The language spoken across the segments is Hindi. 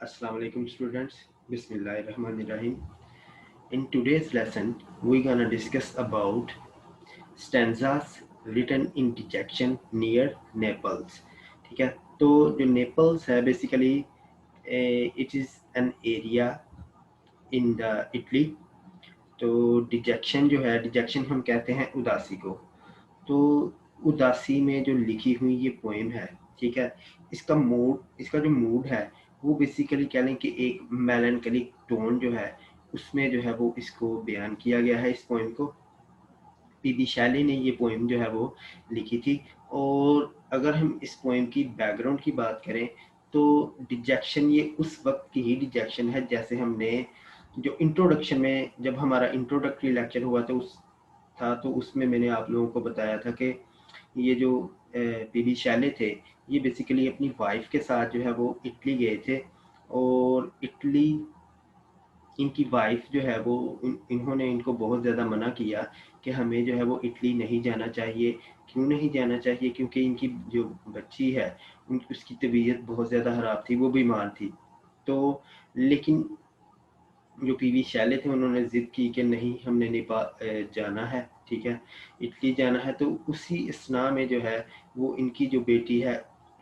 Assalamu alaikum students. Bismillahirrahmanirrahim. In today's lesson, we're gonna discuss about stanzas written in dejection near Naples. ठीक है, तो जो नेपल्स है basically it is an area in the Italy. तो डिजेक्शन जो है, डिजेक्शन हम कहते हैं उदासी को। तो उदासी में जो लिखी हुई ये पोएम है, ठीक है, इसका जो मूड है वो बेसिकली कह लें कि एक मेलनकलिक टोन जो है उसमें जो है वो इसको बयान किया गया है। इस पोएम को पीबी शैली ने ये पोएम जो है वो लिखी थी। और अगर हम इस पोएम की बैकग्राउंड की बात करें तो डिजेक्शन ये उस वक्त की ही डिजेक्शन है जैसे हमने जो इंट्रोडक्शन में जब हमारा इंट्रोडक्टरी लेक्चर हुआ तो उसमें मैंने आप लोगों को बताया था कि ये जो पीबी शैले थे ये बेसिकली अपनी वाइफ के साथ जो है वो इटली गए थे। और इटली इनकी वाइफ जो है वो इन्होंने इनको बहुत ज़्यादा मना किया कि हमें जो है वो इटली नहीं जाना चाहिए। क्यों नहीं जाना चाहिए? क्योंकि इनकी जो बच्ची है उसकी तबीयत बहुत ज़्यादा ख़राब थी, वो बीमार थी। तो लेकिन जो पीवी शैले थे उन्होंने ज़िद की कि नहीं, हमने नेपाल जाना है, ठीक है, इटली जाना है। तो उसी असना में जो है वो इनकी जो बेटी है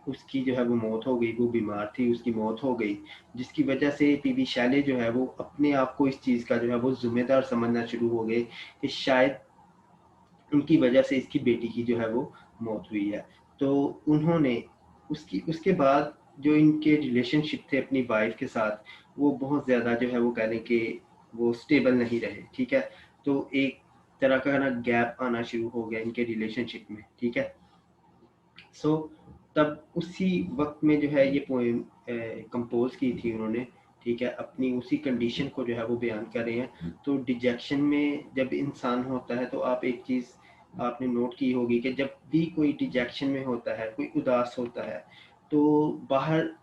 उसकी जो है वो मौत हो गई। वो बीमार थी, उसकी मौत हो गई, जिसकी वजह से पीवी शैले जो है वो अपने आप को इस चीज़ का जो है वो ज़िम्मेदार समझना शुरू हो गए कि शायद उनकी वजह से इसकी बेटी की जो है वो मौत हुई है। तो उन्होंने उसके बाद जो इनके रिलेशनशिप थे अपनी वाइफ के साथ वो बहुत ज़्यादा जो है वो कह लें कि वो स्टेबल नहीं रहे, ठीक है। तो एक तरह का ना गैप आना शुरू हो गया इनके रिलेशनशिप में, ठीक है। सो तब उसी वक्त में जो है ये पोएम कंपोज की थी उन्होंने, ठीक है। अपनी उसी कंडीशन को जो है वो बयान कर रहे हैं। तो डिजेक्शन में जब इंसान होता है तो आप एक चीज़ आपने नोट की होगी कि जब भी कोई डिजेक्शन में होता है, कोई उदास होता है, तो बाहर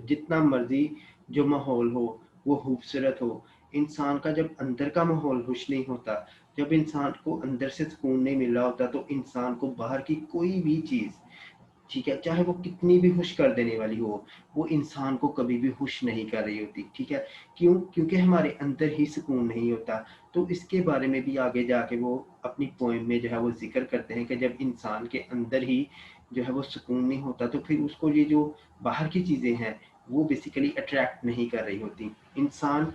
जितना मर्जी जो माहौल हो वो खूबसूरत हो, इंसान का जब अंदर का माहौल खुश नहीं होता, जब इंसान को अंदर से सुकून नहीं मिल रहा होता, तो इंसान को बाहर की कोई भी चीज़, ठीक है, चाहे वो कितनी भी खुश कर देने वाली हो, वो इंसान को कभी भी खुश नहीं कर रही होती, ठीक है। क्यों? क्योंकि हमारे अंदर ही सुकून नहीं होता। तो इसके बारे में भी आगे जाके वो अपनी पोएम में जो है वो जिक्र करते हैं कि जब इंसान के अंदर ही जो है वो सुकून नहीं होता तो फिर उसको ये जो बाहर की चीज़ें हैं वो बेसिकली अट्रैक्ट नहीं कर रही होती। इंसान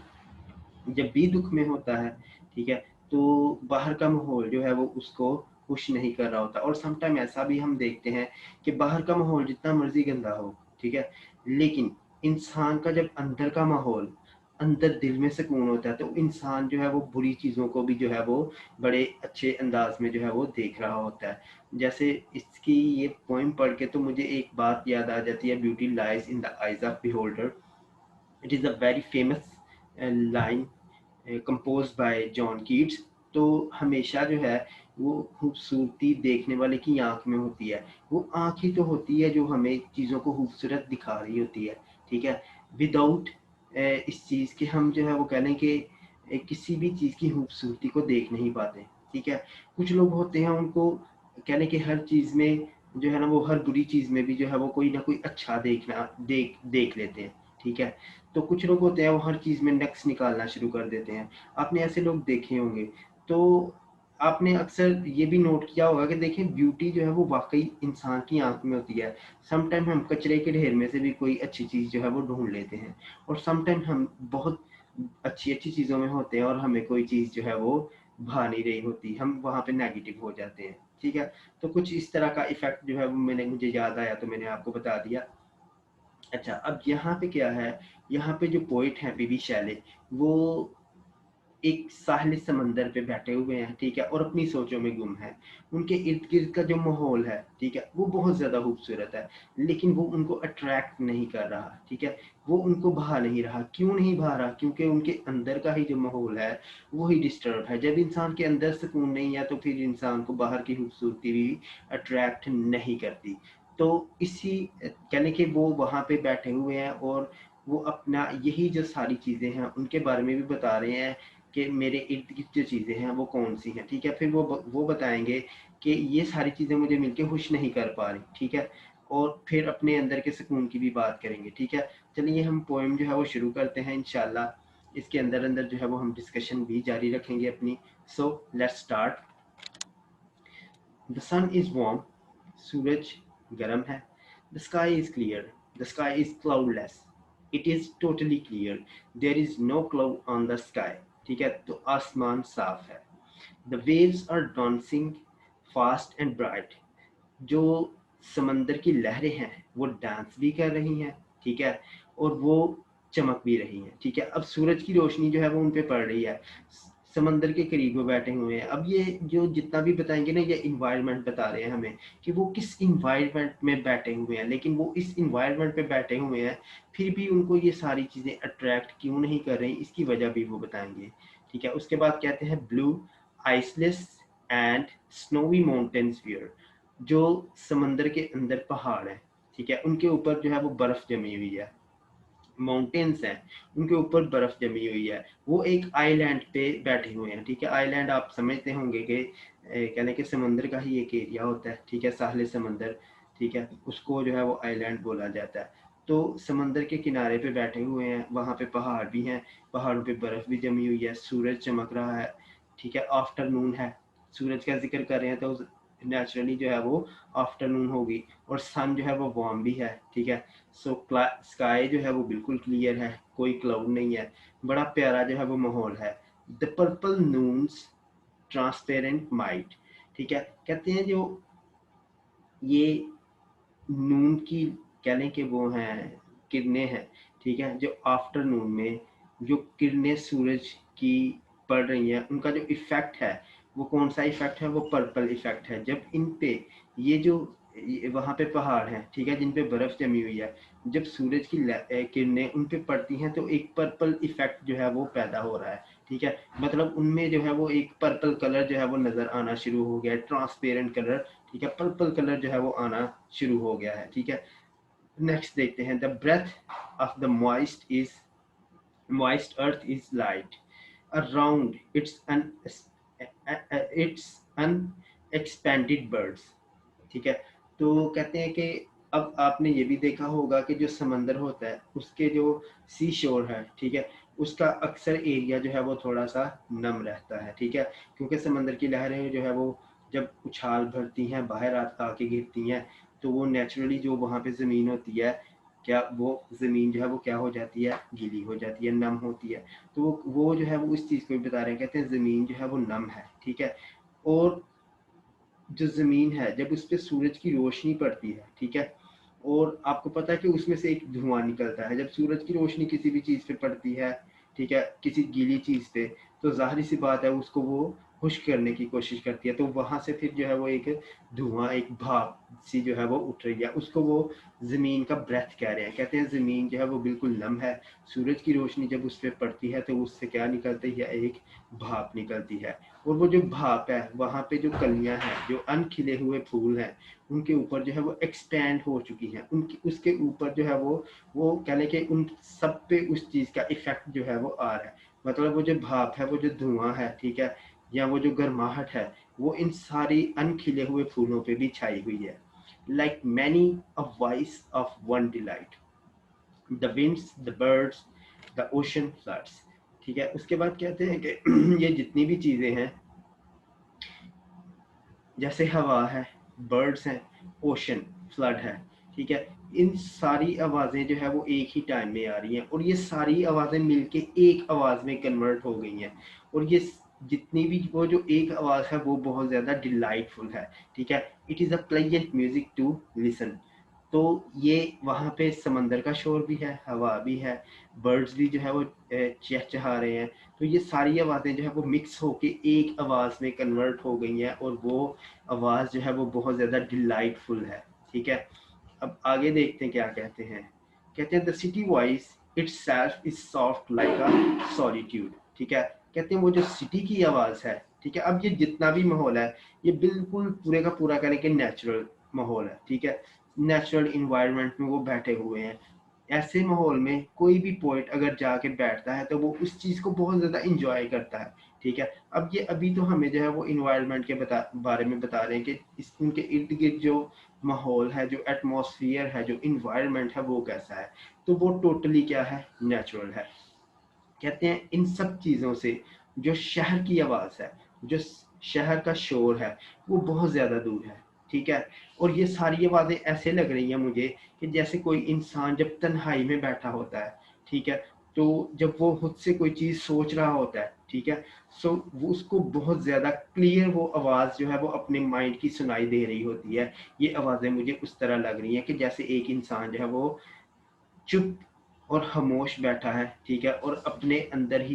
जब भी दुख में होता है, ठीक है, तो बाहर का माहौल जो है वो उसको खुश नहीं कर रहा होता। और सम टाइम ऐसा भी हम देखते हैं कि बाहर का माहौल जितना मर्जी गंदा हो, ठीक है, लेकिन इंसान का जब अंदर का माहौल, अंदर दिल में सुकून होता है, तो इंसान जो है वो बुरी चीज़ों को भी जो है वो बड़े अच्छे अंदाज में जो है वो देख रहा होता है। जैसे इसकी ये पोएम पढ़ के तो मुझे एक बात याद आ जाती है, beauty lies in the eyes of beholder. It is a very famous line composed bye John Keats. तो हमेशा जो है वो खूबसूरती देखने वाले की आंख में होती है। वो आंख ही तो होती है जो हमें चीज़ों को खूबसूरत दिखा रही होती है, ठीक है। विदाउट इस चीज़ के हम जो है वो कह लें कि किसी भी चीज़ की खूबसूरती को देख नहीं पाते, ठीक है। कुछ लोग होते हैं उनको कह लें कि हर चीज़ में जो है ना वो हर बुरी चीज़ में भी जो है वो कोई ना कोई अच्छा देख लेते हैं, ठीक है। तो कुछ लोग होते हैं वो हर चीज़ में नक्स निकालना शुरू कर देते हैं। आपने ऐसे लोग देखे होंगे। तो आपने अक्सर ये भी नोट किया होगा कि देखें ब्यूटी जो है वो वाक़ई इंसान की आँख में होती है। सम टाइम हम कचरे के ढेर में से भी कोई अच्छी चीज़ जो है वो ढूँढ लेते हैं। और सम टाइम हम बहुत अच्छी-अच्छी चीज़ों में होते हैं और हमें कोई चीज़ जो है वो भा नहीं रही होती। हम वहाँ पे नेगेटिव हो जाते हैं, ठीक है। तो कुछ इस तरह का इफ़ेक्ट जो है वो मुझे याद आया तो मैंने आपको बता दिया। अच्छा, अब यहाँ पे क्या है, यहाँ पे जो पोएट हैं पीबी शैले, वो एक साहिल समंदर पे बैठे हुए हैं, ठीक है, और अपनी सोचों में गुम हैं। उनके इर्द-गिर्द का जो माहौल है, ठीक है, वो बहुत ज़्यादा खूबसूरत है, लेकिन वो उनको अट्रैक्ट नहीं कर रहा, ठीक है, वो उनको भा नहीं रहा। क्यों नहीं भा रहा? क्योंकि उनके अंदर का ही जो माहौल है, वो ही डिस्टर्ब है। जब इंसान के अंदर सुकून नहीं है, तो फिर इंसान को बाहर की खूबसूरती भी अट्रैक्ट नहीं करती। तो इसी कह लें कि वो वहाँ पे बैठे हुए हैं और वो अपना यही जो सारी चीज़ें हैं, उनके बारे में भी बता रहे हैं कि मेरे इर्द-गिर्द जो चीज़ें हैं वो कौन-सी हैं, ठीक है? फिर वो बताएँगे कि ये सारी चीज़ें मुझे मिलके खुश नहीं कर पा रही, ठीक है? और फिर अपने अंदर के सुकून की भी बात करेंगे, ठीक है। चलिए हम पोएम जो है वो शुरू करते हैं इंशाल्लाह। इसके अंदर अंदर जो है वो हम डिस्कशन भी जारी रखेंगे अपनी। So let's start. The sun is warm, सूरज गर्म है। The sky is clear, the sky is cloudless, it is totally clear, there is no cloud on the sky, ठीक है। तो आसमान साफ है। The waves are dancing fast and bright, जो समंदर की लहरें हैं वो डांस भी कर रही हैं, ठीक है, और वो चमक भी रही हैं, ठीक है। अब सूरज की रोशनी जो है वो उन पे पड़ रही है, समंदर के करीब वो बैठे हुए हैं। अब ये जो जितना भी बताएंगे ना, ये इन्वायरमेंट बता रहे हैं हमें कि वो किस इन्वायरमेंट में बैठे हुए हैं, लेकिन वो इस इन्वायरमेंट पे बैठे हुए हैं, फिर भी उनको ये सारी चीज़ें अट्रैक्ट क्यों नहीं कर रही, इसकी वजह भी वो बताएंगे, ठीक है। उसके बाद कहते हैं blue isles and snowy mountains wear, जो समंदर के अंदर पहाड़ हैं, ठीक है, उनके ऊपर जो है वो बर्फ जमी हुई है, माउंटेन्स हैं, उनके ऊपर बर्फ जमी हुई है। वो एक आइलैंड पे बैठे हुए हैं, ठीक है। आइलैंड आप समझते होंगे कि कहने के समंदर का ही एक एरिया होता है, ठीक है, साहिल समंदर, ठीक है, उसको जो है वो आइलैंड बोला जाता है। तो समंदर के किनारे पे बैठे हुए हैं, वहाँ पे पहाड़ भी हैं, पहाड़ों पे बर्फ भी जमी हुई है, सूरज चमक रहा है, ठीक है, आफ्टरनून है। सूरज का जिक्र कर रहे हैं तो नेचुरली जो है वो आफ्टरनून होगी, और सन जो है वो वार्म भी है, ठीक है। सो स्काई जो है वो बिल्कुल क्लियर है, कोई क्लाउड नहीं है, बड़ा प्यारा जो है वो माहौल है। The purple Nunes transparent might, ठीक है, कहते हैं जो ये नून की कह लें कि वो हैं किरणें हैं, ठीक है, जो आफ्टरनून में जो किरणें सूरज की पड़ रही हैं, उनका जो इफेक्ट है वो कौन सा इफेक्ट है, वो पर्पल इफेक्ट है। जब इन पे ये जो वहाँ पे पहाड़ हैं, ठीक है, जिन पे बर्फ जमी हुई है, जब सूरज की किरणें उन पे पड़ती हैं तो एक पर्पल इफेक्ट जो है वो पैदा हो रहा है, ठीक है। मतलब उनमें जो है वो एक पर्पल कलर जो है वो नजर आना शुरू हो गया है, ट्रांसपेरेंट कलर, ठीक है, पर्पल कलर जो है वो आना शुरू हो गया है, ठीक है। नेक्स्ट देखते हैं, the breath of the moist earth is light around its unexpanded birds, ठीक है। तो कहते हैं कि अब आपने ये भी देखा होगा कि जो समंदर होता है उसके जो सी शोर है, ठीक है, उसका अक्सर एरिया जो है वो थोड़ा सा नम रहता है, ठीक है, क्योंकि समंदर की लहरें जो है वो जब उछाल भरती हैं बाहर आके गिरती हैं, तो वो नेचुरली जो वहाँ पे ज़मीन होती है, क्या वो ज़मीन जो है वो क्या हो जाती है, गीली हो जाती है, नम होती है। तो वो जो है वो इस चीज़ को भी बता रहे हैं, कहते हैं ज़मीन जो है वो नम है, ठीक है। और जो ज़मीन है जब उस पर सूरज की रोशनी पड़ती है, ठीक है, और आपको पता है कि उसमें से एक धुआं निकलता है, जब सूरज की रोशनी किसी भी चीज़ पे पड़ती है, ठीक है, किसी गीली चीज़ पे, तो जाहिर सी बात है उसको वो खुश्क करने की कोशिश करती है, तो वहाँ से फिर जो है वो एक धुआं, एक भाप सी जो है वो उठ रही है, उसको वो ज़मीन का ब्रेथ कह रहे हैं। कहते हैं ज़मीन जो है वो बिल्कुल नम है, सूरज की रोशनी जब उस पर पड़ती है तो उससे क्या निकलती है, एक भाप निकलती है, और वो जो भाप है वहाँ पे जो कलियाँ हैं, जो अनखिले हुए फूल हैं, उनके ऊपर जो है वो एक्सपैंड हो चुकी हैं, उनकी उसके ऊपर जो है वो कह लें कि उन सब पे उस चीज़ का इफेक्ट जो है वो आ रहा है। मतलब वो जो भाप है, वो जो धुआं है, ठीक है, या वो जो गर्माहट है, वो इन सारी अनखिले हुए फूलों पे भी छाई हुई है। Like many a voice of one delight, the winds, the birds, the ocean floods, ठीक है। उसके बाद कहते हैं कि ये जितनी भी चीज़ें हैं, जैसे हवा है, बर्ड्स हैं, ओशन, फ्लड है, ठीक है, इन सारी आवाज़ें जो है वो एक ही टाइम में आ रही हैं, और ये सारी आवाज़ें मिलके एक आवाज़ में कन्वर्ट हो गई हैं, और ये जितनी भी वो जो एक आवाज़ है वो बहुत ज़्यादा डिलाइटफुल है, ठीक है। It is a pleasant music to listen. तो ये वहाँ पे समंदर का शोर भी है, हवा भी है, बर्ड्स भी जो है वो चहचहा रहे हैं, तो ये सारी आवाज़ें जो है वो मिक्स होके एक आवाज़ में कन्वर्ट हो गई हैं, और वो आवाज़ जो है वो बहुत ज़्यादा डिलाइटफुल है, ठीक है। अब आगे देखते हैं क्या कहते हैं। कहते हैं the city voice it's self is soft like a solitude, ठीक है। कहते हैं वो जो सिटी की आवाज़ है, ठीक है, अब ये जितना भी माहौल है, ये बिल्कुल पूरे का पूरा करें कि नेचुरल माहौल है, ठीक है, नेचुरल इन्वायरमेंट में वो बैठे हुए हैं, ऐसे माहौल में कोई भी पोइट अगर जाके बैठता है तो वो उस चीज़ को बहुत ज़्यादा इंजॉय करता है। ठीक है, अब ये अभी तो हमें जो है वो इन्वायरमेंट के बारे में बता रहे हैं कि इस उनके इर्द गिर्द जो माहौल है, जो एटमॉस्फेयर है, जो इन्वायरमेंट है वो कैसा है, तो वो टोटली क्या है, नेचुरल है। कहते हैं इन सब चीज़ों से जो शहर की आवाज़ है, जो शहर का शोर है, वो बहुत ज़्यादा दूर है। ठीक है, और ये सारी आवाज़ें ऐसे लग रही हैं मुझे कि जैसे कोई इंसान जब तन्हाई में बैठा होता है, ठीक है, तो जब वो खुद से कोई चीज़ सोच रहा होता है, ठीक है, सो वो उसको बहुत ज़्यादा क्लियर वो आवाज़ जो है वो अपने माइंड की सुनाई दे रही होती है। ये आवाज़ें मुझे उस तरह लग रही हैं कि जैसे एक इंसान जो है वो चुप और खामोश बैठा है, ठीक है, और अपने अंदर ही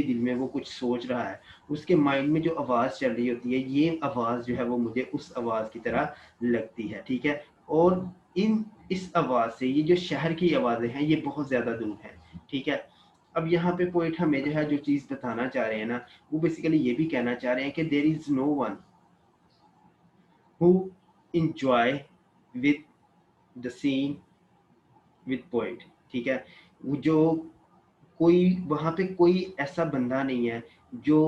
दिल में वो कुछ सोच रहा है। उसके माइंड में जो आवाज़ चल रही होती है, ये आवाज़ जो है वो मुझे उस आवाज़ की तरह लगती है। ठीक है, और इस आवाज़ से ये जो शहर की आवाज़ें हैं ये बहुत ज़्यादा दूर हैं। ठीक है, अब यहाँ पे पोइट हमें जो है जो चीज़ बताना चाह रहे हैं ना, वो बेसिकली ये भी कहना चाह रहे हैं कि there is no one who enjoy with the scene with poet. ठीक है, वो जो कोई वहाँ पे कोई ऐसा बंदा नहीं है जो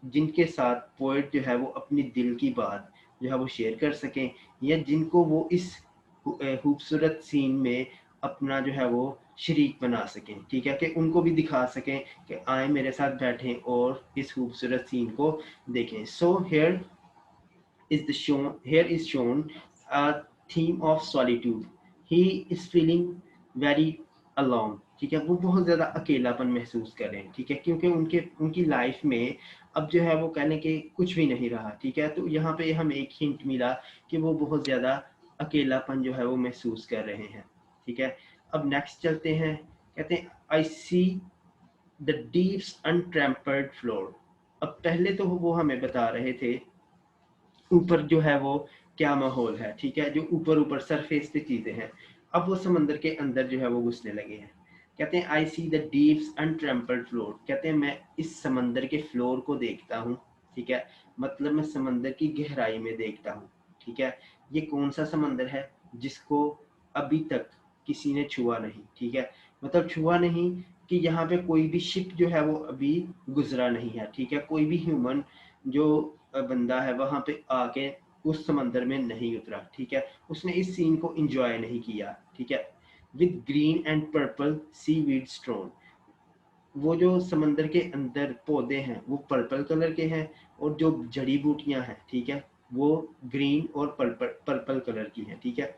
जिनके साथ पोएट जो है वो अपनी दिल की बात जो है वो शेयर कर सकें, या जिनको वो इस खूबसूरत सीन में अपना जो है वो शरीक बना सकें। ठीक है, कि उनको भी दिखा सकें कि आए मेरे साथ बैठें और इस खूबसूरत सीन को देखें। सो here is shown a theme of solitude. He is feeling very alone. ठीक है, वो बहुत ज़्यादा अकेलापन महसूस कर रहे हैं। ठीक है, क्योंकि उनकी लाइफ में अब जो है वो कहने के कुछ भी नहीं रहा। ठीक है, तो यहाँ पे हमें एक हिंट मिला कि वो बहुत ज़्यादा अकेलापन जो है वो महसूस कर रहे हैं। ठीक है, अब नेक्स्ट चलते हैं। कहते हैं आई सी द डीप्स अनट्रैम्पर्ड फ्लोर। अब पहले तो वो हमें बता रहे थे ऊपर जो है वो क्या माहौल है। ठीक है, जो ऊपर ऊपर सरफेस पे चीजें हैं, अब वो समंदर के अंदर जो है वो घुसने लगे हैं। कहते हैं आई सी द डीप्स अनट्रैम्पल्ड फ्लोर। कहते हैं मैं इस समंदर के फ्लोर को देखता हूँ। ठीक है, मतलब मैं समंदर की गहराई में देखता हूँ। ठीक है, ये कौन सा समंदर है जिसको अभी तक किसी ने छुआ नहीं। ठीक है, मतलब छुआ नहीं कि यहाँ पे कोई भी शिप जो है वो अभी गुजरा नहीं है। ठीक है, कोई भी ह्यूमन जो बंदा है वहां पे आके उस समंदर में नहीं उतरा। ठीक है, उसने इस सीन को एंजॉय नहीं किया। ठीक है, with green and purple seaweed strewn. वो जो समंदर के अंदर पौधे हैं वो पर्पल कलर के हैं, और जो जड़ी बूटियां हैं, ठीक है, वो ग्रीन और पर्पल पर्पल कलर की हैं। ठीक है,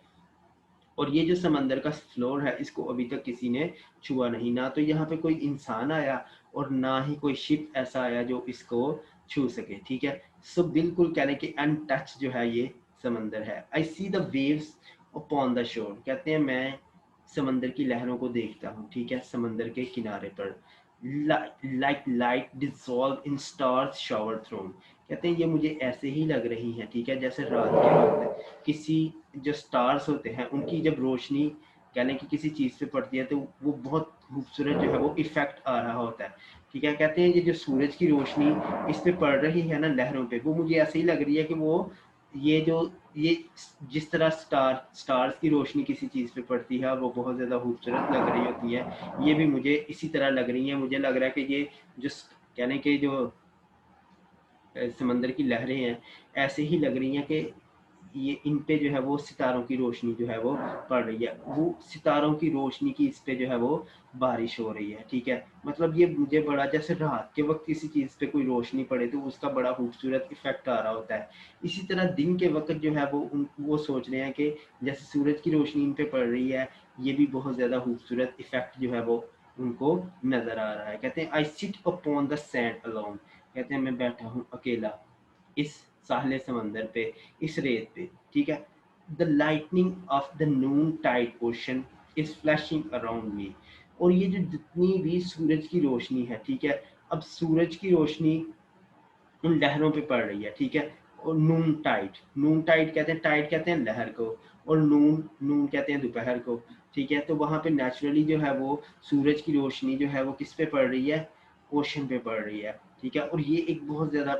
और ये जो समंदर का फ्लोर है इसको अभी तक किसी ने छुआ नहीं, ना तो यहाँ पे कोई इंसान आया और ना ही कोई शिप ऐसा आया जो इसको छू सके। ठीक है, सो बिल्कुल कहने कि अनटच जो है ये समंदर है। I see the waves upon the shore. कहते हैं मैं समंदर की लहरों को देखता हूँ। ठीक है, समंदर के किनारे पर like light dissolve in stars shower thrown. कहते हैं ये मुझे ऐसे ही लग रही हैं। ठीक है, जैसे रात के वक्त किसी जो स्टार्स होते हैं उनकी जब रोशनी कहने की किसी चीज़ पे पड़ती है तो वो बहुत खूबसूरत जो है वो इफेक्ट आ रहा होता है। ठीक है, कहते हैं ये जो सूरज की रोशनी इस पे पड़ रही है ना लहरों पे, वो मुझे ऐसे ही लग रही है कि वो ये जिस तरह स्टार्स की रोशनी किसी चीज़ पे पड़ती है और वो बहुत ज़्यादा खूबसूरत लग रही होती है, ये भी मुझे इसी तरह लग रही है। मुझे लग रहा है कि ये जो कहने के जो समंदर की लहरें हैं ऐसे ही लग रही हैं कि ये इन पे जो है वो सितारों की रोशनी जो है वो पड़ रही है, वो सितारों की रोशनी की इस पे जो है वो बारिश हो रही है। ठीक है, मतलब ये मुझे बड़ा जैसे रात के वक्त किसी चीज़ पे कोई रोशनी पड़े तो उसका बड़ा खूबसूरत इफेक्ट आ रहा होता है। इसी तरह दिन के वक्त जो है वो सोच रहे हैं कि जैसे सूरज की रोशनी इन पे पड़ रही है, ये भी बहुत ज़्यादा खूबसूरत इफेक्ट जो है वो उनको नजर आ रहा है। कहते हैं I sit upon the sand alone. कहते हैं मैं बैठा हूँ अकेला इस साहले समंदर पे, इस रेत पे। ठीक है, the lightning of the noontide ocean is flashing around me. और ये जो जितनी भी सूरज की रोशनी है, ठीक है, अब सूरज की रोशनी उन लहरों पे पड़ रही है। ठीक है, और नून टाइड कहते हैं, टाइड कहते हैं लहर को, और नून नून कहते हैं दोपहर को। ठीक है, तो वहां पे नेचुरली जो है वो सूरज की रोशनी जो है वो किस पे पड़ रही है, ओशन पे पड़ रही है। ठीक है, और ये एक बहुत ज्यादा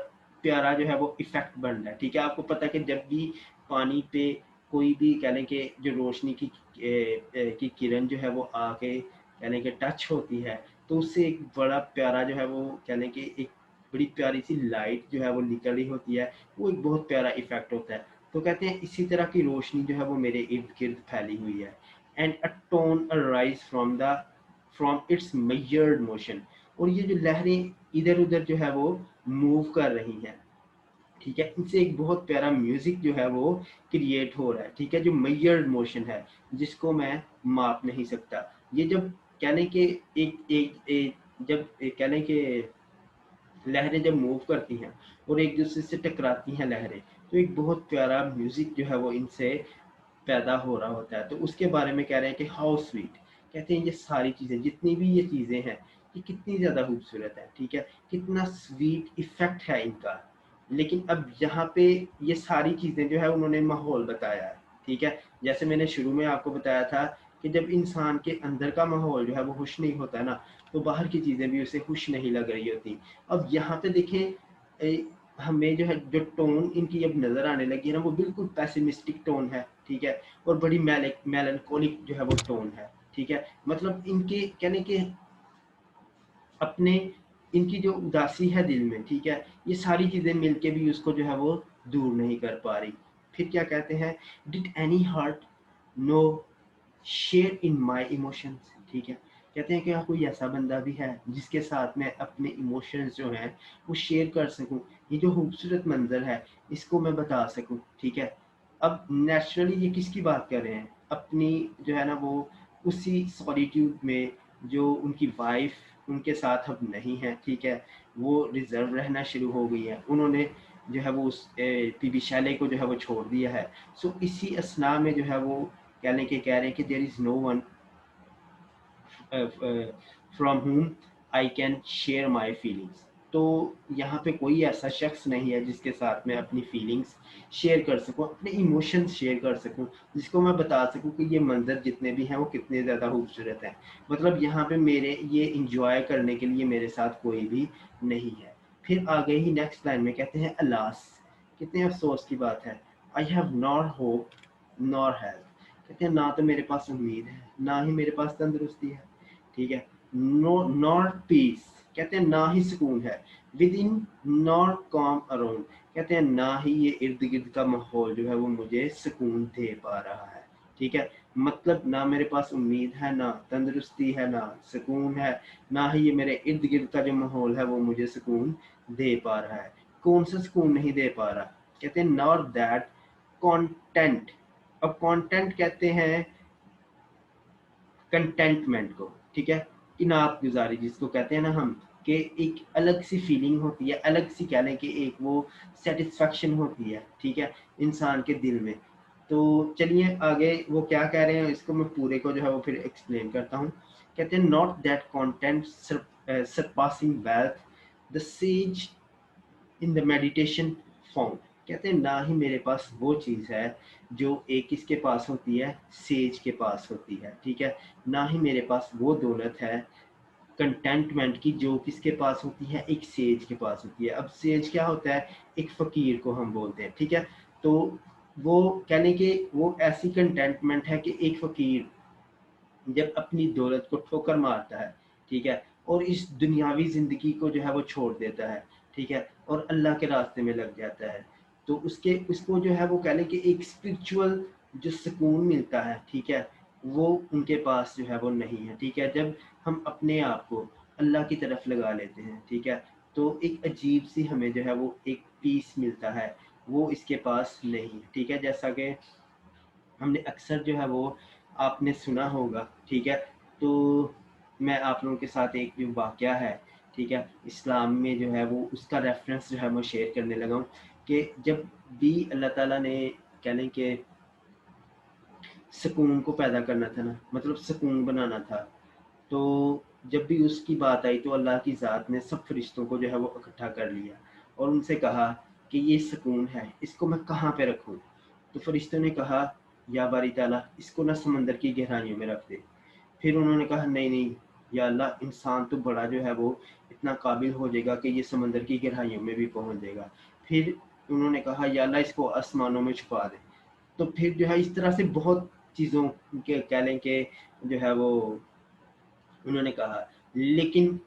प्यारा जो है वो इफेक्ट बन रहा है। ठीक है, आपको पता है कि जब भी पानी पे कोई भी कह लें कि जो रोशनी की की किरण जो है वो आके यानी कि टच होती है, तो उससे एक बड़ा प्यारा जो है वो यानी कि एक बड़ी प्यारी सी लाइट जो है वो निकल रही होती है, वो एक बहुत प्यारा इफेक्ट होता है। तो कहते हैं इसी तरह की रोशनी जो है वो मेरे इर्द गिर्द फैली हुई है। And a tone arise from its measured motion, और ये जो लहरें इधर उधर जो है वो मूव कर रही हैं, ठीक है, इनसे एक बहुत प्यारा म्यूजिक जो है वो क्रिएट हो रहा है, ठीक है, जो मेजर्ड मोशन है जिसको मैं माप नहीं सकता। ये जब कहने के जब कहने के लहरें जब मूव करती हैं और एक दूसरे से टकराती हैं लहरें, तो एक बहुत प्यारा म्यूजिक जो है वो इनसे पैदा हो रहा होता है। तो उसके बारे में कह रहे हैं कि हाउ स्वीट, कहते हैं ये सारी चीज़ें जितनी भी ये चीज़ें हैं ये कितनी ज़्यादा खूबसूरत है, ठीक है, कितना स्वीट इफेक्ट है इनका। लेकिन अब यहाँ पे ये सारी चीज़ें जो है उन्होंने माहौल बताया है, ठीक है, जैसे मैंने शुरू में आपको बताया था कि जब इंसान के अंदर का माहौल जो है वो खुश नहीं होता है ना, तो बाहर की चीज़ें भी उसे खुश नहीं लग रही होती। अब यहाँ पे देखें, हमें जो है जो टोन इनकी अब नज़र आने लगी है ना, वो बिल्कुल पैसिमिस्टिक टोन है, ठीक है, और बड़ी मेलनकोलिक जो है वो टोन है, ठीक है, मतलब इनके कहने के अपने इनकी जो उदासी है दिल में, ठीक है, ये सारी चीज़ें मिलके भी उसको जो है वो दूर नहीं कर पा रही। फिर क्या कहते हैं, did any heart now share in my emotions, ठीक है, कहते हैं कि कोई ऐसा बंदा भी है जिसके साथ मैं अपने इमोशंस जो हैं वो शेयर कर सकूं, ये जो खूबसूरत मंजर है इसको मैं बता सकूं, ठीक है। अब नेचुरली ये किसकी बात कर रहे हैं, अपनी जो है ना वो उसी सॉलिट्यूड में जो उनकी वाइफ उनके साथ अब नहीं है, ठीक है, वो रिजर्व रहना शुरू हो गई है, उन्होंने जो है वो उस पीबी शैले को जो है वो छोड़ दिया है। सो इसी असना में जो है वो कहने के कह रहे हैं कि there is no one from whom I can share my feelings. तो यहाँ पे कोई ऐसा शख्स नहीं है जिसके साथ मैं अपनी फीलिंग्स शेयर कर सकूँ, अपने इमोशंस शेयर कर सकूँ, जिसको मैं बता सकूँ कि ये मंजर जितने भी हैं वो कितने ज़्यादा खूबसूरत हैं। मतलब यहाँ पे मेरे ये इंजॉय करने के लिए मेरे साथ कोई भी नहीं है। फिर आगे ही नेक्स्ट लाइन में कहते हैं अलास, कितने अफसोस की बात है, I have nor hope nor health, कहते हैं ना तो मेरे पास उम्मीद है ना ही मेरे पास तंदुरुस्ती है, ठीक है, नो नॉर पीस, कहते हैं ना ही सुकून है, with in nor com around, कहते हैं ना ही ये इर्द गिर्द का माहौल जो है वो मुझे सुकून दे पा रहा है, ठीक है, मतलब ना मेरे पास उम्मीद है ना तंदुरुस्ती है ना सुकून है, ना ही ये मेरे इर्द गिर्द का जो माहौल है वो मुझे सुकून दे पा रहा है। कौन सा सुकून नहीं दे पा रहा, कहते हैं नॉर दैट कंटेंट। अब कंटेंट कहते हैं कंटेंटमेंट को, ठीक है, इनात गुजारी जिसको कहते हैं ना हम, कि एक अलग सी फीलिंग होती है, अलग सी कह लें कि एक वो सेटिस्फेक्शन होती है, ठीक है, इंसान के दिल में। तो चलिए आगे वो क्या कह रहे हैं इसको मैं पूरे को जो है वो फिर एक्सप्लेन करता हूँ। कहते हैं not that content surpassing wealth the says in the meditation found, कहते हैं ना ही मेरे पास वो चीज़ है जो एक किसके पास होती है, सेज के पास होती है, ठीक है, ना ही मेरे पास वो दौलत है कंटेंटमेंट की जो किसके पास होती है, एक सेज के पास होती है। अब सेज क्या होता है, एक फ़कीर को हम बोलते हैं, ठीक है, तो वो कहने के वो ऐसी कंटेंटमेंट है कि एक फ़कीर जब अपनी दौलत को ठोकर मारता है, ठीक है, और इस दुनियावी ज़िंदगी को जो है वो छोड़ देता है, ठीक है, और अल्लाह के रास्ते में लग जाता है, तो उसके उसको जो है वो कह लें कि एक स्पिरिचुअल जो सुकून मिलता है, ठीक है, वो उनके पास जो है वो नहीं है, ठीक है। जब हम अपने आप को अल्लाह की तरफ लगा लेते हैं, ठीक है, तो एक अजीब सी हमें जो है वो एक पीस मिलता है, वो इसके पास नहीं है, ठीक है, जैसा कि हमने अक्सर जो है वो आपने सुना होगा, ठीक है, तो मैं आप लोगों के साथ एक जो वाक़या है, ठीक है, इस्लाम में जो है वो उसका रेफ़रेंस जो है मैं शेयर करने लगा हूँ कि जब भी अल्लाह ताला ने कह लें कि सुकून को पैदा करना था ना, मतलब सुकून बनाना था, तो जब भी उसकी बात आई तो अल्लाह की ज़ात ने सब फरिश्तों को जो है वो इकट्ठा कर लिया और उनसे कहा कि ये सुकून है, इसको मैं कहाँ पे रखूँ? तो फरिश्तों ने कहा, या बारी ताला इसको ना समंदर की गहराइयों में रख दे। फिर उन्होंने कहा नहीं नहीं, या अल्लाह इंसान तो बड़ा जो है वो इतना काबिल हो जाएगा कि ये समंदर की गहराइयों में भी पहुँच जाएगा। फिर उन्होंने कहा या अल्लाह इसको आसमानों में छुपा दे। तो फिर जो है इस तरह से बहुत चीज़ों के कह लें कि जो है वो उन्होंने कहा, लेकिन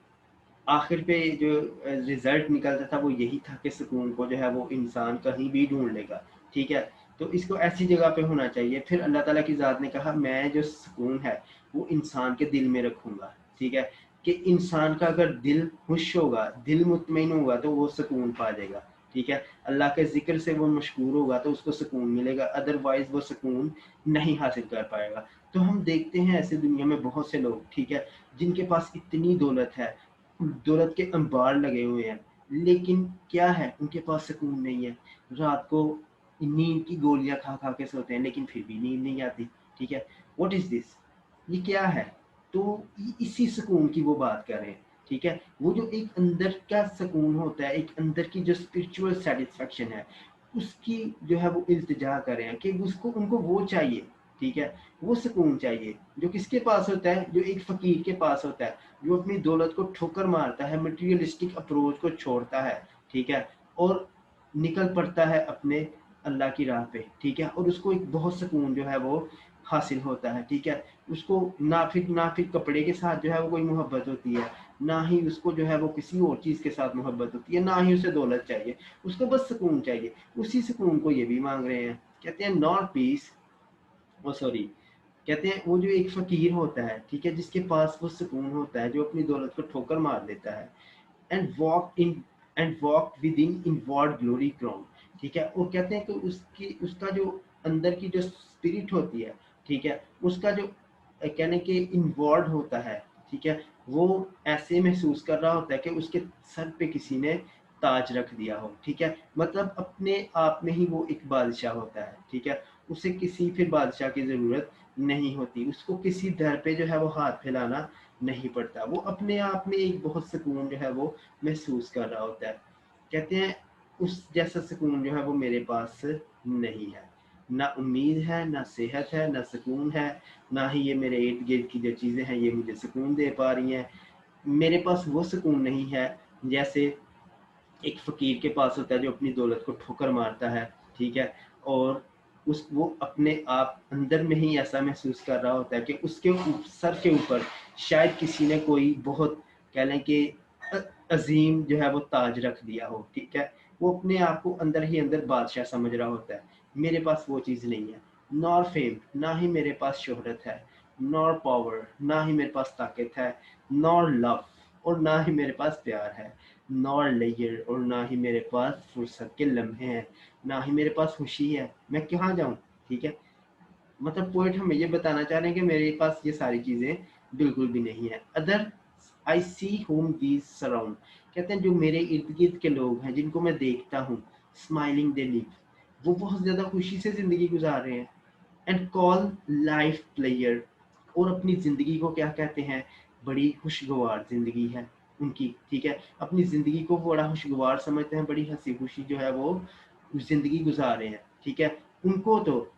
आखिर पे जो रिजल्ट निकलता था वो यही था कि सुकून को जो है वो इंसान कहीं भी ढूंढ लेगा, ठीक है। तो इसको ऐसी जगह पे होना चाहिए। फिर अल्लाह ताला की ज़ात ने कहा मैं जो सुकून है वो इंसान के दिल में रखूँगा, ठीक है। कि इंसान का अगर दिल खुश होगा, दिल मुतमईन होगा तो वो सुकून पा जाएगा, ठीक है। अल्लाह के ज़िक्र से वो मशहूर होगा तो उसको सुकून मिलेगा, अदरवाइज़ वो सुकून नहीं हासिल कर पाएगा। तो हम देखते हैं ऐसे दुनिया में बहुत से लोग, ठीक है, जिनके पास इतनी दौलत है, दौलत के अंबार लगे हुए हैं, लेकिन क्या है, उनके पास सुकून नहीं है। रात को नींद की गोलियां खा खा के सोते हैं लेकिन फिर भी नींद नहीं आती, ठीक है। व्हाट इज दिस, ये क्या है? तो इसी सुकून की वो बात कर रहे हैं, ठीक है। वो जो एक अंदर का सुकून होता है, एक अंदर की जो स्पिरिचुअल सेटिस्फेक्शन है, उसकी जो है वो इल्तिजा कर रहे हैं कि उसको, उनको वो चाहिए, ठीक है। वो सुकून चाहिए जो किसके पास होता है, जो एक फकीर के पास होता है, जो अपनी दौलत को ठोकर मारता है, मटेरियलिस्टिक अप्रोच को छोड़ता है, ठीक है, और निकल पड़ता है अपने अल्लाह की राह पे, ठीक है। और उसको एक बहुत सुकून जो है वो हासिल होता है, ठीक है। उसको ना फिर कपड़े के साथ जो है वो कोई मोहब्बत होती है, ना ही उसको जो है वो किसी और चीज़ के साथ मोहब्बत होती है, ना ही उसे दौलत चाहिए, उसको बस सुकून चाहिए। उसी सुकून को ये भी मांग रहे हैं, कहते हैं नॉट पीस, ओ सॉरी, कहते हैं वो जो एक फकीर होता है, ठीक है, जिसके पास वो सुकून होता है, जो अपनी दौलत को ठोकर मार देता है, and walk with in inward glory crown, ठीक है। और कहते हैं कि उसकी, उसका जो अंदर की जो स्पिरिट होती है, ठीक है, उसका जो कहने के इनवर्ड होता है, ठीक है, वो ऐसे महसूस कर रहा होता है कि उसके सर पे किसी ने ताज रख दिया हो, ठीक है। मतलब अपने आप में ही वो एक बादशाह होता है, ठीक है। उसे किसी फिर बादशाह की जरूरत नहीं होती, उसको किसी दर पे जो है वो हाथ फैलाना नहीं पड़ता, वो अपने आप में एक बहुत सुकून जो है वो महसूस कर रहा होता है। कहते हैं उस जैसा सुकून जो है वो मेरे पास नहीं है, ना उम्मीद है, ना सेहत है, ना सुकून है, ना ही ये मेरे इर्द गिर्द की जो चीज़ें हैं ये मुझे सुकून दे पा रही हैं। मेरे पास वो सुकून नहीं है जैसे एक फ़कीर के पास होता है जो अपनी दौलत को ठोकर मारता है, ठीक है। और उस वो अपने आप अंदर में ही ऐसा महसूस कर रहा होता है कि उसके सर के ऊपर शायद किसी ने कोई बहुत कह लें कि अजीम जो है वो ताज रख दिया हो, ठीक है। वो अपने आप को अंदर ही अंदर बादशाह समझ रहा होता है। मेरे पास वो चीज़ नहीं है, नॉर फेम, ना ही मेरे पास शोहरत है, नॉर पावर, ना ही मेरे पास ताकत है, नॉर लव, और ना ही मेरे पास प्यार है, नॉर लेयर, और ना ही मेरे पास फुर्सत के लम्हे हैं, ना ही मेरे पास खुशी है। मैं कहाँ जाऊँ, ठीक है। मतलब पोएट हमें ये बताना चाह रहे हैं कि मेरे पास ये सारी चीज़ें बिल्कुल भी नहीं है। Other I see home these surround, कहते हैं जो मेरे इर्द गिर्द के लोग हैं जिनको मैं देखता हूँ, स्माइलिंग दे लिव, वो बहुत ज़्यादा खुशी से ज़िंदगी गुजार रहे हैं, एंड कॉल लाइफ प्लेयर, और अपनी ज़िंदगी को क्या कहते हैं, बड़ी खुशगवार ज़िंदगी है उनकी, ठीक है। अपनी ज़िंदगी को बड़ा खुशगवार समझते हैं, बड़ी हंसी खुशी जो है वो ज़िंदगी गुजार रहे हैं, ठीक है। उनको तो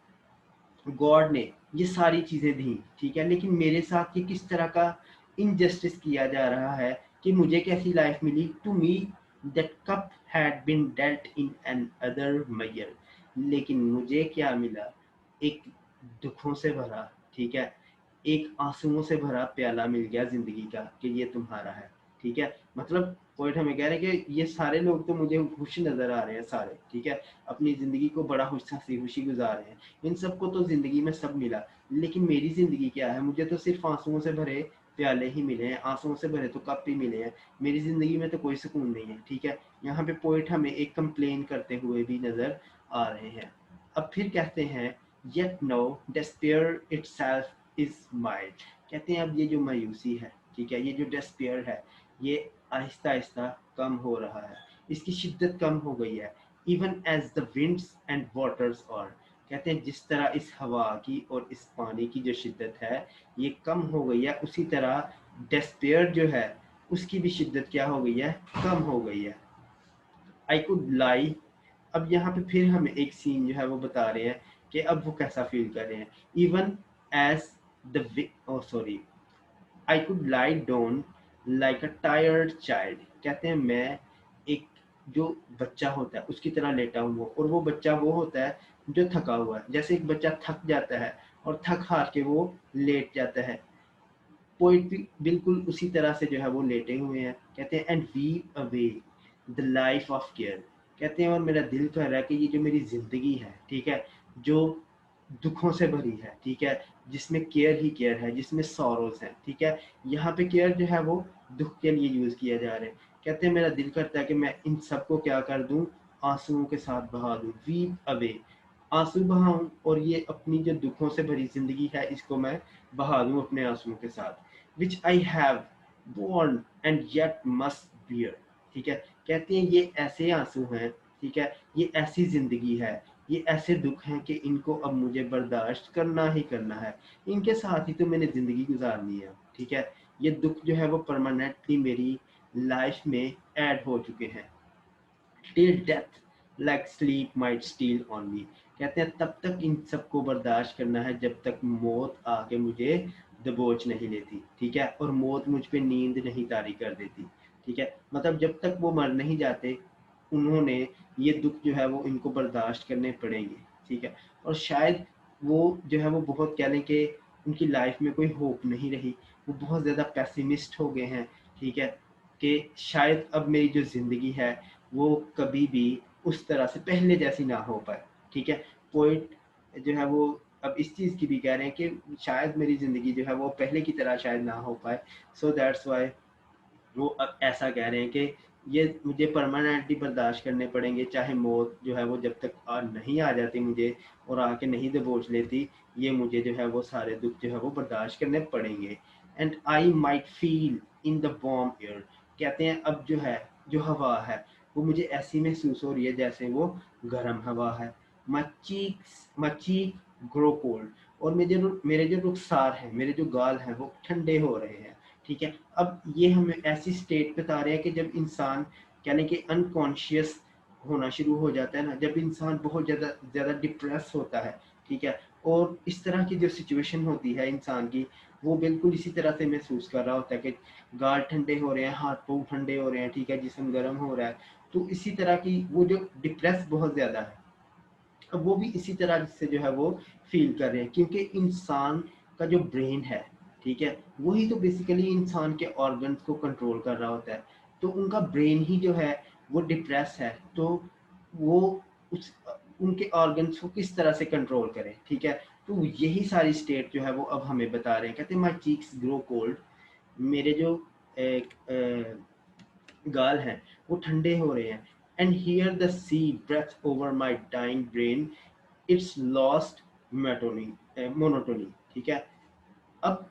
गॉड ने ये सारी चीज़ें दी, ठीक है, लेकिन मेरे साथ ये किस तरह का इनजस्टिस किया जा रहा है कि मुझे कैसी लाइफ मिली, to me that cup had been dealt in another measure, लेकिन मुझे क्या मिला, एक दुखों से भरा, ठीक है, एक आंसुओं से भरा प्याला मिल गया जिंदगी का कि ये तुम्हारा है, ठीक है। मतलब पोइट हमें कह रहे हैं कि ये सारे लोग तो मुझे खुश नजर आ रहे हैं सारे, ठीक है, अपनी जिंदगी को बड़ा हंसी खुशी गुजार रहे हैं, इन सबको तो जिंदगी में सब मिला, लेकिन मेरी जिंदगी क्या है, मुझे तो सिर्फ आंसुओं से भरे प्याले ही मिले हैं, आंसुओं से भरे तो कप ही मिले हैं, मेरी जिंदगी में तो कोई सुकून नहीं है, ठीक है। यहाँ पे पोइट हमें एक कंप्लेन करते हुए भी नजर आ रहे हैं। अब फिर कहते हैं yet no despair itself is mild, कहते हैं अब ये जो मायूसी है, ठीक है, ये जो despair है, ये आहिस्ता आहिस्ता कम हो रहा है, इसकी शिद्दत कम हो गई है, even as the winds and waters are, कहते हैं जिस तरह इस हवा की और इस पानी की जो शिद्दत है ये कम हो गई है, उसी तरह despair जो है उसकी भी शिद्दत क्या हो गई है, कम हो गई है। आई कुड लाई, अब यहाँ पे फिर हमें एक सीन जो है वो बता रहे हैं कि अब वो कैसा फील कर रहे हैं, even as the oh sorry, I could lie down like a tired child, कहते हैं मैं एक जो बच्चा होता है उसकी तरह लेटा हूँ, और वो बच्चा वो होता है जो थका हुआ है, जैसे एक बच्चा थक जाता है और थक हार के वो लेट जाता है। पोइट भी बिल्कुल उसी तरह से जो है वो लेटे हुए हैं। कहते हैं and we away the life of care. कहते हैं और मेरा दिल कह रहा है कि ये जो मेरी जिंदगी है, ठीक है, जो दुखों से भरी है, ठीक है, जिसमें केयर ही केयर है, जिसमें सॉरोज हैं, ठीक है, यहाँ पे केयर जो है वो दुख के लिए यूज किया जा रहा है। कहते हैं मेरा दिल करता है कि मैं इन सबको क्या कर दूं, आंसुओं के साथ बहा दूं, वीप अवे, आंसू बहाऊं, और ये अपनी जो दुखों से भरी जिंदगी है इसको मैं बहा दूं अपने आंसुओं के साथ। which I have borne and yet must bear। ठीक है, कहते हैं ये ऐसे आंसू हैं, ठीक है, ये ऐसी जिंदगी है, ये ऐसे दुख हैं कि इनको अब मुझे बर्दाश्त करना ही करना है, इनके साथ ही तो मैंने जिंदगी गुजारनी है। ठीक है, ये दुख जो है वो परमानेंटली मेरी लाइफ में ऐड हो चुके हैं। Till death like sleep might steel on me. कहते हैं तब तक इन सबको बर्दाश्त करना है जब तक मौत आके मुझे दबोच नहीं लेती। ठीक है, और मौत मुझ पे नींद नहीं तारी कर देती। ठीक है, मतलब जब तक वो मर नहीं जाते उन्होंने ये दुख जो है वो इनको बर्दाश्त करने पड़ेंगे। ठीक है, और शायद वो जो है वो बहुत कह लें कि उनकी लाइफ में कोई होप नहीं रही, वो बहुत ज़्यादा पैसिमिस्ट हो गए हैं। ठीक है, कि शायद अब मेरी जो ज़िंदगी है वो कभी भी उस तरह से पहले जैसी ना हो पाए। ठीक है, पोइट जो है वो अब इस चीज़ की भी कह रहे हैं कि शायद मेरी ज़िंदगी जो है वो पहले की तरह शायद ना हो पाए। सो दैट्स वाई वो अब ऐसा कह रहे हैं कि ये मुझे परमानेंटली बर्दाश्त करने पड़ेंगे, चाहे मौत जो है वो जब तक नहीं आ जाती मुझे और आके नहीं दबोच लेती, ये मुझे जो है वो सारे दुख जो है वो बर्दाश्त करने पड़ेंगे। And I might feel in the warm air. कहते हैं अब जो है, जो हवा है वो मुझे ऐसी महसूस हो रही है जैसे वो गर्म हवा है। माई चीक ग्रो कोल्ड, और मेरे जो रुखसार हैं, मेरे जो गाल हैं वो ठंडे हो रहे हैं। ठीक है, अब ये हमें ऐसी स्टेट बता रहे हैं कि जब इंसान यानी कि अनकॉन्शियस होना शुरू हो जाता है ना, जब इंसान बहुत ज़्यादा ज़्यादा डिप्रेस होता है। ठीक है, और इस तरह की जो सिचुएशन होती है इंसान की, वो बिल्कुल इसी तरह से महसूस कर रहा होता है कि गाल ठंडे हो रहे हैं, हाथ पाँव ठंडे हो रहे हैं, ठीक है, जिस्म गर्म हो रहा है। तो इसी तरह की वो जो डिप्रेस बहुत ज़्यादा है, अब वो भी इसी तरह से जो है वो फील कर रहे हैं, क्योंकि इंसान का जो ब्रेन है, ठीक है, वही तो बेसिकली इंसान के ऑर्गन्स को कंट्रोल कर रहा होता है। तो उनका ब्रेन ही जो है वो डिप्रेस है, तो वो उस उनके ऑर्गन्स को किस तरह से कंट्रोल करें। ठीक है, तो यही सारी स्टेट जो है वो अब हमें बता रहे हैं। कहते हैं माई चीक्स ग्रो कोल्ड, मेरे जो गाल हैं वो ठंडे हो रहे हैं। And hear the sea breath over my dying brain, its last monotony. ठीक है, अब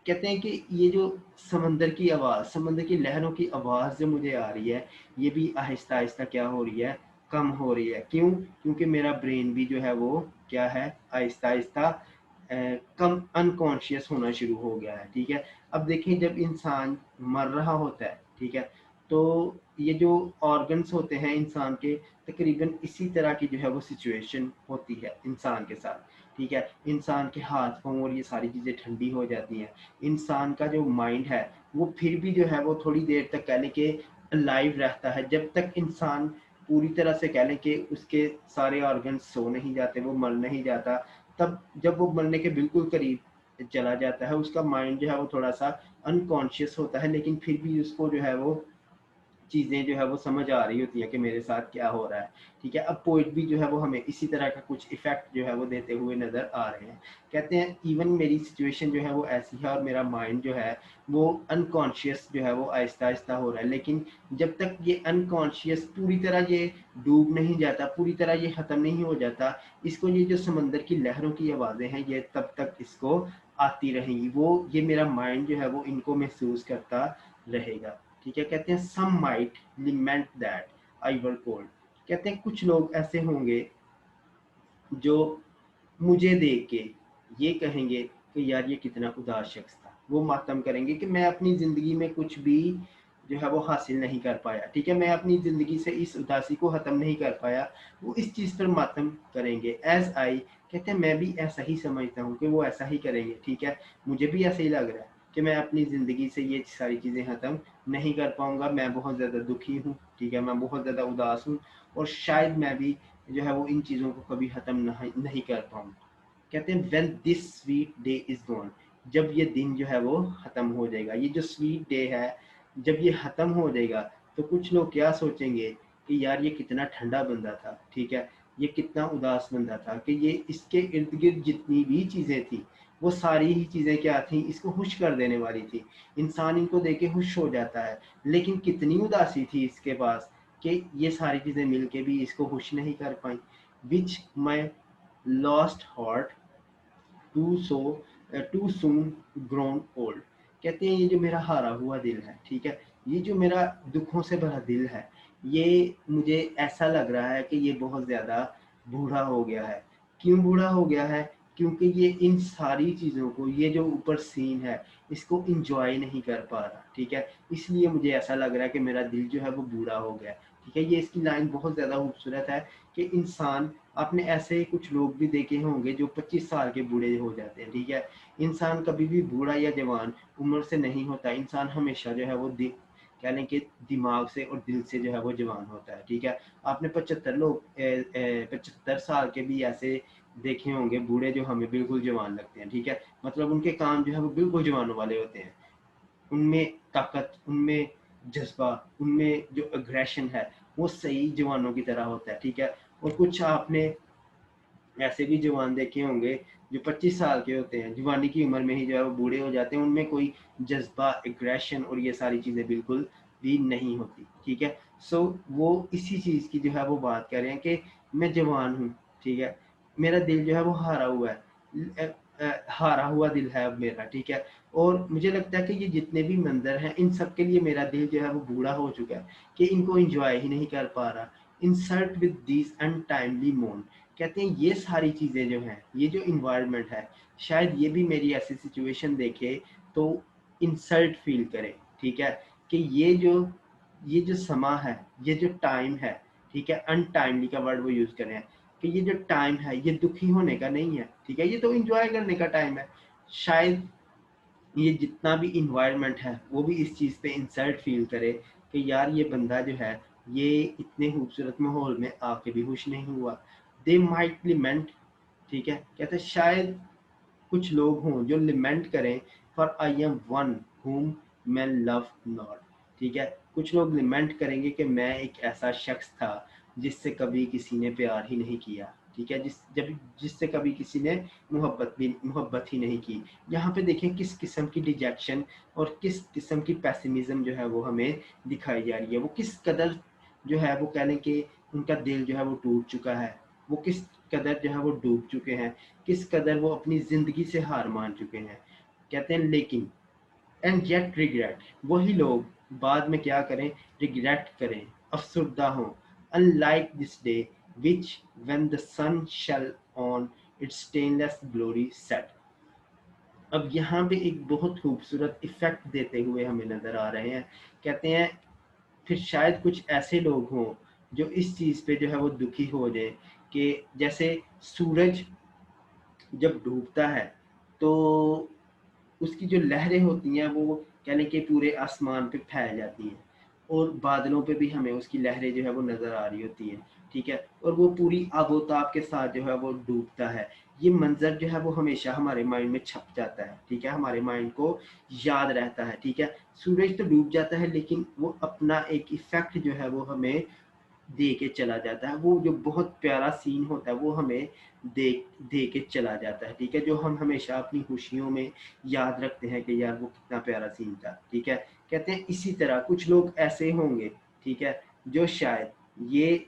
कहते हैं कि ये जो समंदर की आवाज़, समंदर की लहरों की आवाज़ जो मुझे आ रही है, ये भी आहिस्ता आहिस्ता क्या हो रही है, कम हो रही है। क्यों? क्योंकि मेरा ब्रेन भी जो है वो क्या है, आहिस्ता आहिस्ता कम अनकॉन्शियस होना शुरू हो गया है। ठीक है, अब देखिए जब इंसान मर रहा होता है, ठीक है, तो ये जो ऑर्गन्स होते हैं इंसान के, तकरीबन इसी तरह की जो है वो सिचुएशन होती है इंसान के साथ। ठीक है, इंसान के हाथ पाँव और ये सारी चीज़ें ठंडी हो जाती हैं। इंसान का जो माइंड है वो फिर भी जो है वो थोड़ी देर तक कह लें कि लाइव रहता है, जब तक इंसान पूरी तरह से कह लें कि उसके सारे ऑर्गन्स सो नहीं जाते, वो मर नहीं जाता। तब जब वो मरने के बिल्कुल करीब चला जाता है, उसका माइंड जो है वो थोड़ा सा अनकॉन्शियस होता है, लेकिन फिर भी उसको जो है वो चीज़ें जो है वो समझ आ रही होती हैं कि मेरे साथ क्या हो रहा है। ठीक है, अब पोइट भी जो है वो हमें इसी तरह का कुछ इफेक्ट जो है वो देते हुए नज़र आ रहे हैं। कहते हैं इवन मेरी सिचुएशन जो है वो ऐसी है और मेरा माइंड जो है वो अनकॉन्शियस जो है वो आहिस्ता आहिस्ता हो रहा है, लेकिन जब तक ये अनकॉन्शियस पूरी तरह ये डूब नहीं जाता, पूरी तरह ये ख़त्म नहीं हो जाता, इसको ये जो समंदर की लहरों की आवाज़ें हैं ये तब तक इसको आती रहेंगी, वो ये मेरा माइंड जो है वो इनको महसूस करता रहेगा। ठीक है, कहते हैं some might lament that I were cold. कहते हैं कुछ लोग ऐसे होंगे जो मुझे देख के ये कहेंगे कि यार ये कितना उदास शख्स था, वो मातम करेंगे कि मैं अपनी ज़िंदगी में कुछ भी जो है वो हासिल नहीं कर पाया। ठीक है, मैं अपनी ज़िंदगी से इस उदासी को ख़त्म नहीं कर पाया, वो इस चीज़ पर मातम करेंगे। एज आई, कहते हैं मैं भी ऐसा ही समझता हूँ कि वो ऐसा ही करेंगे। ठीक है, मुझे भी ऐसा ही लग रहा है कि मैं अपनी ज़िंदगी से ये सारी चीज़ें ख़त्म नहीं कर पाऊँगा, मैं बहुत ज़्यादा दुखी हूँ। ठीक है, मैं बहुत ज़्यादा उदास हूँ और शायद मैं भी जो है वो इन चीज़ों को कभी ख़त्म नहीं कर पाऊँ। कहते हैं when this sweet day is gone, जब ये दिन जो है वो खत्म हो जाएगा, ये जो स्वीट डे है जब ये खत्म हो जाएगा, तो कुछ लोग क्या सोचेंगे कि यार ये कितना ठंडा बंदा था, ठीक है, ये कितना उदास बंदा था, कि ये इसके इर्द गिर्द जितनी भी चीज़ें थी वो सारी ही चीज़ें क्या थी, इसको खुश कर देने वाली थी, इंसान इनको देख के खुश हो जाता है, लेकिन कितनी उदासी थी इसके पास कि ये सारी चीज़ें मिलके भी इसको खुश नहीं कर पाई। Which my lost heart too so too soon grown old, कहते हैं ये जो मेरा हारा हुआ दिल है, ठीक है, ये जो मेरा दुखों से भरा दिल है, ये मुझे ऐसा लग रहा है कि ये बहुत ज़्यादा बूढ़ा हो गया है। क्यों बूढ़ा हो गया है? क्योंकि ये इन सारी चीज़ों को, ये जो ऊपर सीन है, इसको इंजॉय नहीं कर पा रहा, ठीक है, इसलिए मुझे ऐसा लग रहा है कि मेरा दिल जो है वो बूढ़ा हो गया, ठीक है। ये इसकी लाइन बहुत ज़्यादा खूबसूरत है कि इंसान, आपने ऐसे कुछ लोग भी देखे होंगे जो 25 साल के बूढ़े हो जाते हैं, ठीक है। इंसान कभी भी बूढ़ा या जवान उम्र से नहीं होता, इंसान हमेशा जो है वो कह लें कि दिमाग से और दिल से जो है वो जवान होता है, ठीक है। आपने 75 साल के भी ऐसे देखे होंगे बूढ़े जो हमें बिल्कुल जवान लगते हैं, ठीक है, मतलब उनके काम जो है वो बिल्कुल जवानों वाले होते हैं, उनमें ताकत, उनमें जज्बा, उनमें जो अग्रेशन है वो सही जवानों की तरह होता है, ठीक है। और कुछ आपने ऐसे भी जवान देखे होंगे जो 25 साल के होते हैं, जवानी की उम्र में ही जो है वो बूढ़े हो जाते हैं, उनमें कोई जज्बा, एग्रेशन और ये सारी चीज़ें बिल्कुल भी नहीं होती, ठीक है। सो वो इसी चीज़ की जो है वो बात कर रहे हैं कि मैं जवान हूँ, ठीक है, मेरा दिल जो है वो हारा हुआ है, हारा हुआ दिल है अब मेरा, ठीक है। और मुझे लगता है कि ये जितने भी मंजर हैं इन सब के लिए मेरा दिल जो है वो बूढ़ा हो चुका है कि इनको इंजॉय ही नहीं कर पा रहा। इंसर्ट विद दीज अनटाइमली मोन, कहते हैं ये सारी चीज़ें जो हैं, ये जो इन्वायरमेंट है, शायद ये भी मेरी ऐसी सिचुएशन देखे तो इंसल्ट फील करे, ठीक है, कि ये जो समा है, ये जो टाइम है, ठीक है, अनटाइमली का वर्ड वो यूज़ कर रहे हैं कि ये जो टाइम है ये दुखी होने का नहीं है, ठीक है, ये तो इंजॉय करने का टाइम है। शायद ये जितना भी इन्वायरमेंट है वो भी इस चीज़ पे इंसल्ट फील करे कि यार ये बंदा जो है ये इतने खूबसूरत माहौल में आके भी खुश नहीं हुआ। दे माइट लिमेंट, ठीक है, कहते हैं शायद कुछ लोग हों जो लिमेंट करें for I am one whom men love not, ठीक है, कुछ लोग लिमेंट करेंगे कि मैं एक ऐसा शख्स था जिससे कभी किसी ने प्यार ही नहीं किया, ठीक है, जिससे कभी किसी ने मोहब्बत ही नहीं की। यहाँ पे देखें किस किस्म की डिजेक्शन और किस किस्म की पैसिमिज्म जो है वो हमें दिखाई जा रही है, वो किस कदर जो है वो कह लें कि उनका दिल जो है वो टूट चुका है, वो किस कदर जो है वो डूब चुके हैं, किस कदर वो अपनी ज़िंदगी से हार मान चुके हैं। कहते हैं लेकिन एंड येट रिग्रेट, वही लोग बाद में क्या करें, रिग्रेट करें, अफसुर्दा हों, unlike this day which when the sun shall on its stainless glory set. अब यहाँ पे एक बहुत खूबसूरत इफेक्ट देते हुए हमें नजर आ रहे हैं, कहते हैं फिर शायद कुछ ऐसे लोग हों जो इस चीज़ पे जो है वो दुखी हो जाए कि जैसे सूरज जब डूबता है तो उसकी जो लहरें होती हैं वो कह लें कि पूरे आसमान पे फैल जाती हैं और बादलों पे भी हमें उसकी लहरें जो है वो नज़र आ रही होती हैं, ठीक है, और वो पूरी आबोताब के साथ जो है वो डूबता है। ये मंजर जो है वो हमेशा हमारे माइंड में छप जाता है, ठीक है, हमारे माइंड को याद रहता है, ठीक है। सूरज तो डूब जाता है लेकिन वो अपना एक इफेक्ट जो है वो हमें दे के चला जाता है, वो जो बहुत प्यारा सीन होता है वो हमें दे दे के चला जाता है, ठीक है, जो हम हमेशा अपनी खुशियों में याद रखते हैं कि यार वो कितना प्यारा सीन था, ठीक है। कहते हैं इसी तरह कुछ लोग ऐसे होंगे, ठीक है, जो शायद ये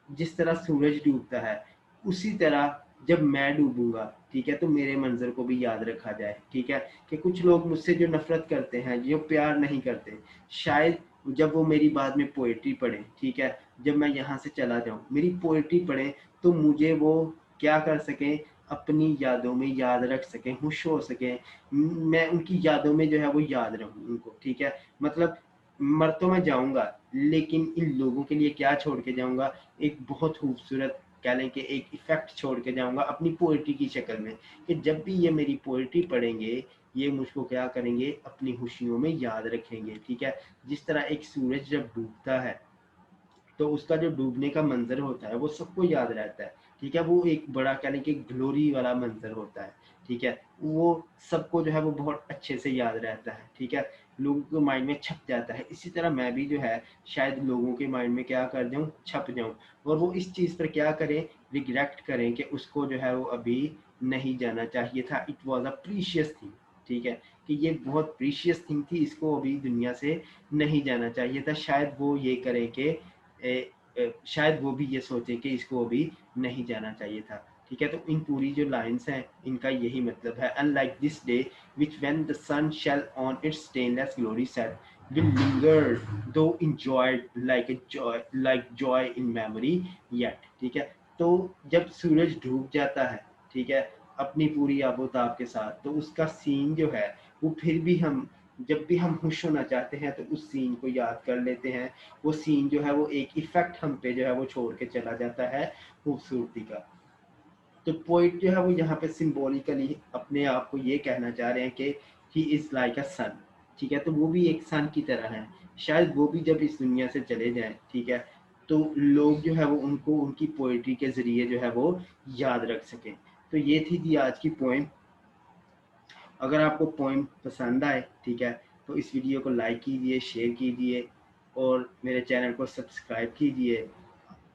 जिस तरह सूरज डूबता है उसी तरह जब मैं डूबूंगा, ठीक है, तो मेरे मंजर को भी याद रखा जाए, ठीक है, कि कुछ लोग मुझसे जो नफरत करते हैं, जो प्यार नहीं करते, शायद जब वो मेरी बाद में पोएट्री पढ़े, ठीक है, जब मैं यहाँ से चला जाऊँ मेरी पोएट्री पढ़े तो मुझे वो क्या कर सकें, अपनी यादों में याद रख सकें, खुश हो सकें, मैं उनकी यादों में जो है वो याद रहूँ उनको, ठीक है, मतलब मर तो मैं जाऊंगा लेकिन इन लोगों के लिए क्या छोड़ के जाऊंगा, एक बहुत खूबसूरत कह लें कि एक इफेक्ट छोड़ के जाऊंगा अपनी पोइट्री की शक्ल में, कि जब भी ये मेरी पोइट्री पढ़ेंगे ये मुझको क्या करेंगे, अपनी खुशियों में याद रखेंगे, ठीक है। जिस तरह एक सूरज जब डूबता है तो उसका जो डूबने का मंजर होता है वो सबको याद रहता है, ठीक है। वो एक बड़ा कह लें कि ग्लोरी वाला मंजर होता है, ठीक है। वो सबको जो है वो बहुत अच्छे से याद रहता है, ठीक है, लोगों के माइंड में छप जाता है। इसी तरह मैं भी जो है शायद लोगों के माइंड में क्या कर जाऊँ, छप जाऊँ, और वो इस चीज़ पर क्या करें, रिग्रेट करें कि उसको जो है वो अभी नहीं जाना चाहिए था। It was a precious thing, ठीक है, कि ये बहुत प्रीशियस थिंग थी, इसको अभी दुनिया से नहीं जाना चाहिए था। शायद वो ये करें कि शायद वो भी ये सोचे कि इसको अभी नहीं जाना चाहिए था, ठीक है। तो इन पूरी जो लाइन्स हैं इनका यही मतलब है। Unlike this day which when the sun shall on its stainless glory set will linger though enjoyed like joy in memory yet, ठीक है। तो जब सूरज डूब जाता है, ठीक है, अपनी पूरी आबोताब के साथ, तो उसका सीन जो है वो फिर भी हम जब भी हम खुश होना चाहते हैं तो उस सीन को याद कर लेते हैं। वो सीन जो है वो एक इफेक्ट हम पे जो है वो छोड़ के चला जाता है खूबसूरती का। तो पोइट जो है वो यहाँ पे सिंबॉलिकली अपने आप को ये कहना चाह रहे हैं कि ही इज लाइक अ सन, ठीक है। तो वो भी एक सन की तरह है। शायद वो भी जब इस दुनिया से चले जाएं, ठीक है, तो लोग जो है वो उनको उनकी पोइट्री के जरिए जो है वो याद रख सकें। तो ये थी जी आज की पोइम। अगर आपको पोइम पसंद आए, ठीक है, तो इस वीडियो को लाइक कीजिए, शेयर कीजिए और मेरे चैनल को सब्सक्राइब कीजिए।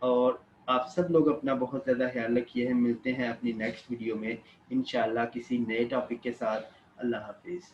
और आप सब लोग अपना बहुत ज़्यादा ख्याल रखिए। हम मिलते हैं अपनी नेक्स्ट वीडियो में इंशाल्लाह किसी नए टॉपिक के साथ। अल्लाह हाफिज़।